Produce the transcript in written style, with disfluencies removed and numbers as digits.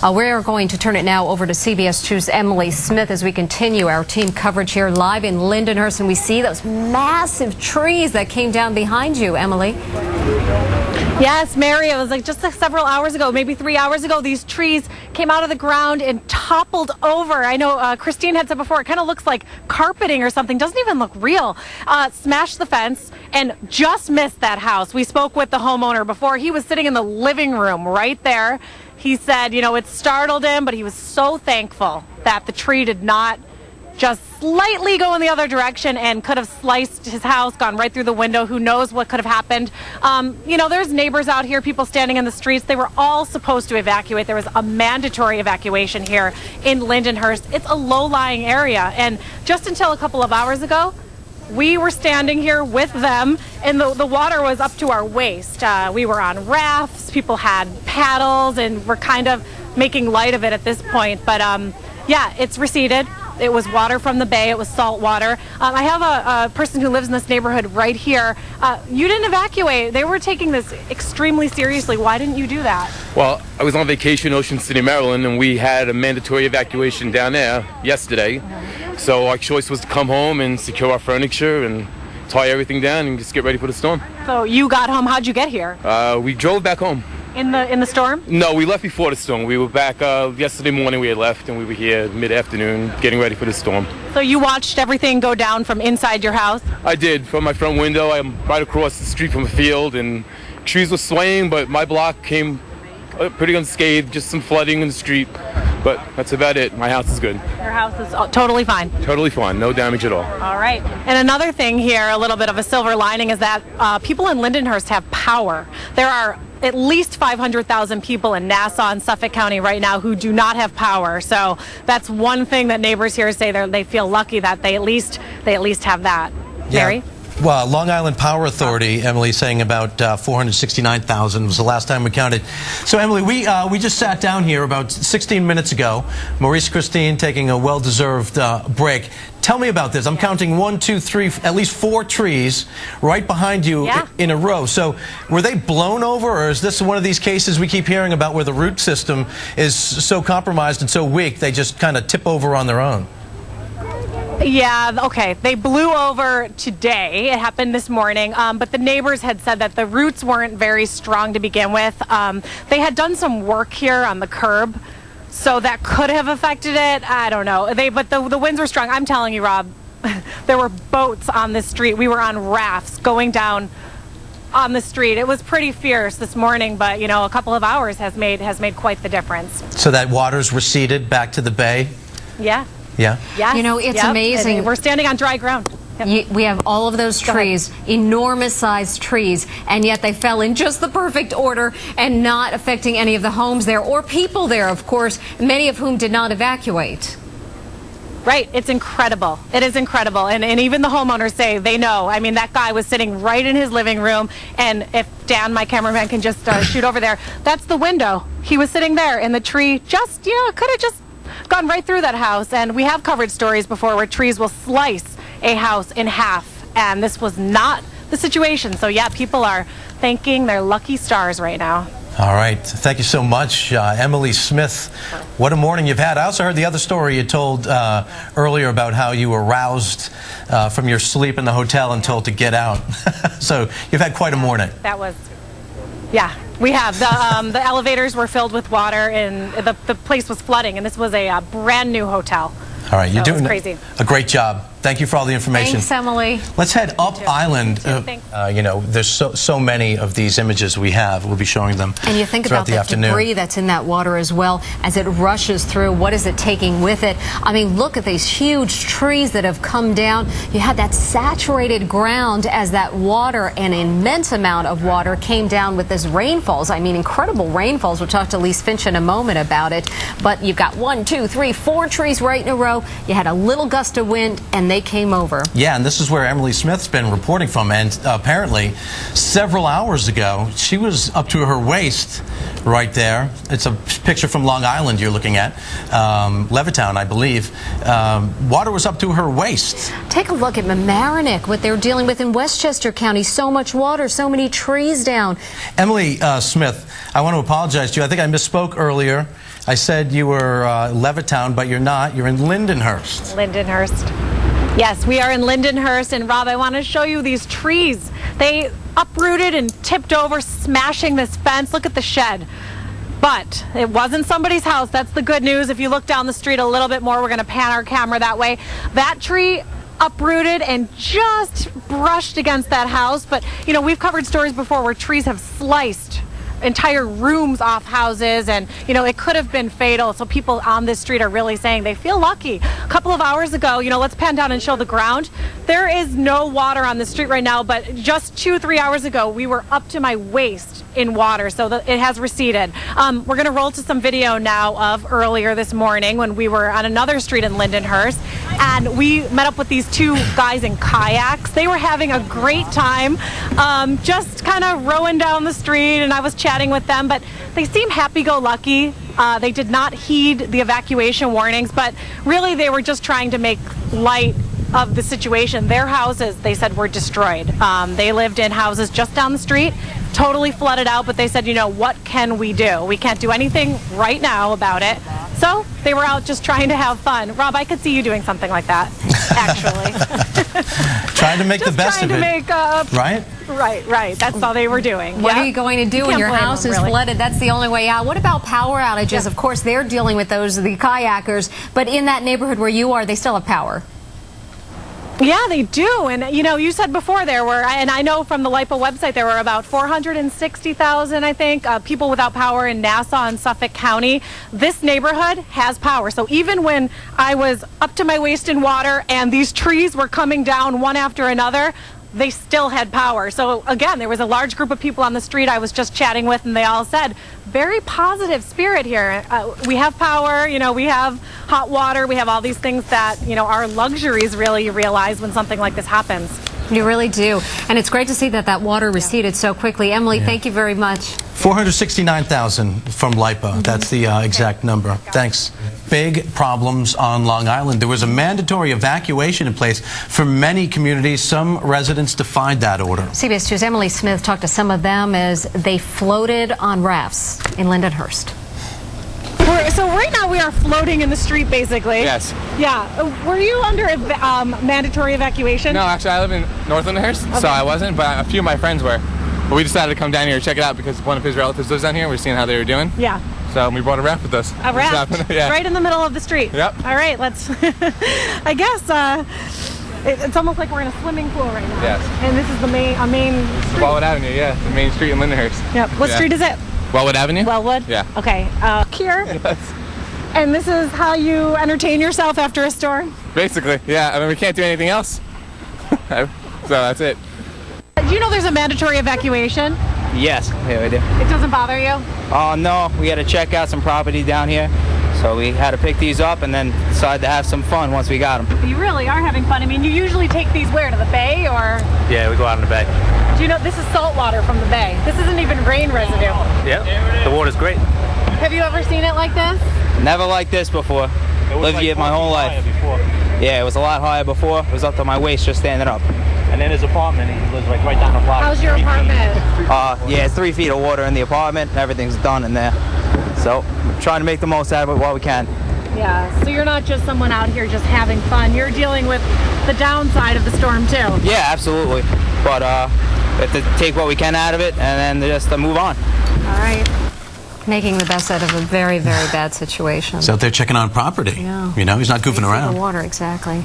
We are going to turn it now over to CBS 2's Emily Smith as we continue our team coverage here live in Lindenhurst, and we see those massive trees that came down behind you, Emily. Yes, Mary, it was like just several hours ago, maybe 3 hours ago, these trees came out of the ground and toppled over. I know Christine had said before, it kind of looks like carpeting or something, doesn't even look real. Smashed the fence and just missed that house. We spoke with the homeowner before. He was sitting in the living room right there. He said, you know, it startled him, but he was so thankful that the tree did not just slightly go in the other direction and could have sliced his house, gone right through the window. Who knows what could have happened. You know, there's neighbors out here, people standing in the streets. They were all supposed to evacuate. There was a mandatory evacuation here in Lindenhurst. It's a low-lying area, and just until a couple of hours ago, we were standing here with them, and the water was up to our waist. We were on rafts, people had paddles, and we're kind of making light of it at this point. But yeah, it's receded. It was water from the bay. It was salt water. I have a person who lives in this neighborhood right here. You didn't evacuate. They were taking this extremely seriously. Why didn't you do that? Well, I was on vacation in Ocean City, Maryland, and we had a mandatory evacuation down there yesterday. So our choice was to come home and secure our furniture and tie everything down and just get ready for the storm. So you got home. How'd you get here? We drove back home. In the storm? No, we left before the storm. We were back yesterday morning. We had left, and we were here mid-afternoon getting ready for the storm. So you watched everything go down from inside your house? I did. From my front window, I'm right across the street from a field, and trees were swaying, but my block came pretty unscathed, just some flooding in the street. But that's about it. My house is good. Your house is totally fine? Totally fine. No damage at all. All right. And another thing here, a little bit of a silver lining, is that people in Lindenhurst have power. There are at least 500,000 people in Nassau and Suffolk County right now who do not have power. So that's one thing that neighbors here say they feel lucky that they at least have that. Yeah. Mary? Well, Long Island Power Authority, Emily, saying about 469,000 was the last time we counted. So, Emily, we just sat down here about 16 minutes ago. Maurice, Christine taking a well-deserved break. Tell me about this. I'm counting 1, 2, 3, at least 4 trees right behind you in a row. So were they blown over, or is this one of these cases we keep hearing about where the root system is so compromised and so weak they just kind of tip over on their own? Yeah, okay. They blew over today. It happened this morning, but the neighbors had said that the roots weren't very strong to begin with. They had done some work here on the curb, so that could have affected it. I don't know. But the winds were strong. I'm telling you, Rob, there were boats on this street. We were on rafts going down on the street. It was pretty fierce this morning, but you know, a couple of hours has made quite the difference. So that water's receded back to the bay? Yeah. Yeah. Yes. You know, it's amazing. We're standing on dry ground. Yep. We have all of those trees, enormous sized trees, and yet they fell in just the perfect order and not affecting any of the homes there or people there, of course, many of whom did not evacuate. Right. It's incredible. It is incredible. And even the homeowners say they know. I mean, that guy was sitting right in his living room. And if Dan, my cameraman, can just shoot over there, that's the window. He was sitting there and the tree just, could have just gone right through that house. And we have covered stories before where trees will slice a house in half. And this was not the situation. So, yeah, people are thanking their lucky stars right now. All right. Thank you so much, Emily Smith. What a morning you've had. I also heard the other story you told earlier about how you were roused from your sleep in the hotel and told to get out. So you've had quite a morning. That was, yeah, we have. The elevators were filled with water and the place was flooding, and this was a brand new hotel. All right. You're doing crazy. A great job. Thank you for all the information. Thanks, Emily. Let's head up island. You know, there's so many of these images we have. We'll be showing them and you think about the debris that's in that water as well as it rushes through. What is it taking with it? I mean, look at these huge trees that have come down. You had that saturated ground as that water, an immense amount of water, came down with this rainfalls. I mean, incredible rainfalls. We'll talk to Lise Finch in a moment about it. But you've got 1, 2, 3, 4 trees right in a row. You had a little gust of wind, and they came over. Yeah, and this is where Emily Smith's been reporting from, and apparently several hours ago she was up to her waist right there. It's a picture from Long Island you're looking at, Levittown, I believe. Water was up to her waist. Take a look at Mamaroneck, what they're dealing with in Westchester County. So much water, so many trees down. Emily Smith, I want to apologize to you. I think I misspoke earlier. I said you were Levittown, but you're not. You're in Lindenhurst. Lindenhurst. Yes, we are in Lindenhurst, and Rob, I want to show you these trees. They uprooted and tipped over, smashing this fence. Look at the shed. But it wasn't somebody's house. That's the good news. If you look down the street a little bit more, we're going to pan our camera that way. That tree uprooted and just brushed against that house. But, you know, we've covered stories before where trees have sliced entire rooms off houses, and you know, it could have been fatal. So people on this street are really saying they feel lucky. A couple of hours ago, you know, let's pan down and show the ground. There is no water on the street right now, but just 2-3 hours ago we were up to my waist in water, so it has receded. We're going to roll to some video now of earlier this morning when we were on another street in Lindenhurst, and we met up with these two guys in kayaks. They were having a great time, just kind of rowing down the street, and I was chatting with them, but they seem happy-go-lucky. They did not heed the evacuation warnings, but really they were just trying to make light of the situation. Their houses, they said, were destroyed. They lived in houses just down the street, totally flooded out, but they said, you know, what can we do? We can't do anything right now about it. So they were out just trying to have fun. Rob, I could see you doing something like that, actually. Trying to make the best of it. Right? Right. That's all they were doing. What are you going to do when your house is flooded? That's the only way out. What about power outages? Yeah. Of course, they're dealing with those, the kayakers, but in that neighborhood where you are, they still have power. Yeah, they do. And, you know, you said before there were, and I know from the LIPA website, there were about 460,000, I think, people without power in Nassau and Suffolk County. This neighborhood has power. So even when I was up to my waist in water and these trees were coming down one after another, they still had power. So again, there was a large group of people on the street I was just chatting with, and they all said, very positive spirit here. We have power, you know, we have hot water, we have all these things that, you know, are luxuries really, you realize when something like this happens. You really do. And it's great to see that that water receded so quickly. Emily, thank you very much. 469,000 from LIPA. That's the exact number. Thanks. Big problems on Long Island. There was a mandatory evacuation in place for many communities. Some residents defied that order. CBS 2's Emily Smith talked to some of them as they floated on rafts in Lindenhurst. So right now we are floating in the street, basically. Yes. Yeah. Were you under mandatory evacuation? No, actually I live in North Lindenhurst, so I wasn't, but a few of my friends were. But we decided to come down here and check it out because one of his relatives lives down here. We're seeing how they were doing. Yeah. So we brought a raft with us. A raft? Yeah. Right in the middle of the street? Yep. All right, let's, I guess, it's almost like we're in a swimming pool right now. Yes. And this is the main street. Wellwood Avenue, yeah, the main street in Lindenhurst. Yep. What street is it? Wellwood Avenue? Wellwood? Yeah. Okay. Here. Yes. And this is how you entertain yourself after a storm? Basically, yeah. I mean, we can't do anything else. So that's it. Do you know there's a mandatory evacuation? Yes, yeah, we do. It doesn't bother you? Oh, no, we had to check out some property down here, so we had to pick these up and then decide to have some fun once we got them. You really are having fun. I mean, you usually take these where, to the bay, or? Yeah, we go out in the bay. Do you know, this is salt water from the bay. This isn't even rain residue. Yeah, the water's great. Have you ever seen it like this? Never like this before. Lived here my whole life. Yeah, it was a lot higher before. It was up to my waist just standing up. And then his apartment, he lives like right down the block. How's your apartment? Yeah, 3 feet of water in the apartment. Everything's done in there. So, trying to make the most out of it while we can. Yeah, so you're not just someone out here just having fun. You're dealing with the downside of the storm, too. Yeah, absolutely. But we have to take what we can out of it and then just move on. All right. Making the best out of a very, very bad situation. He's out there checking on property. Yeah. You know, he's not goofing around. The water, exactly.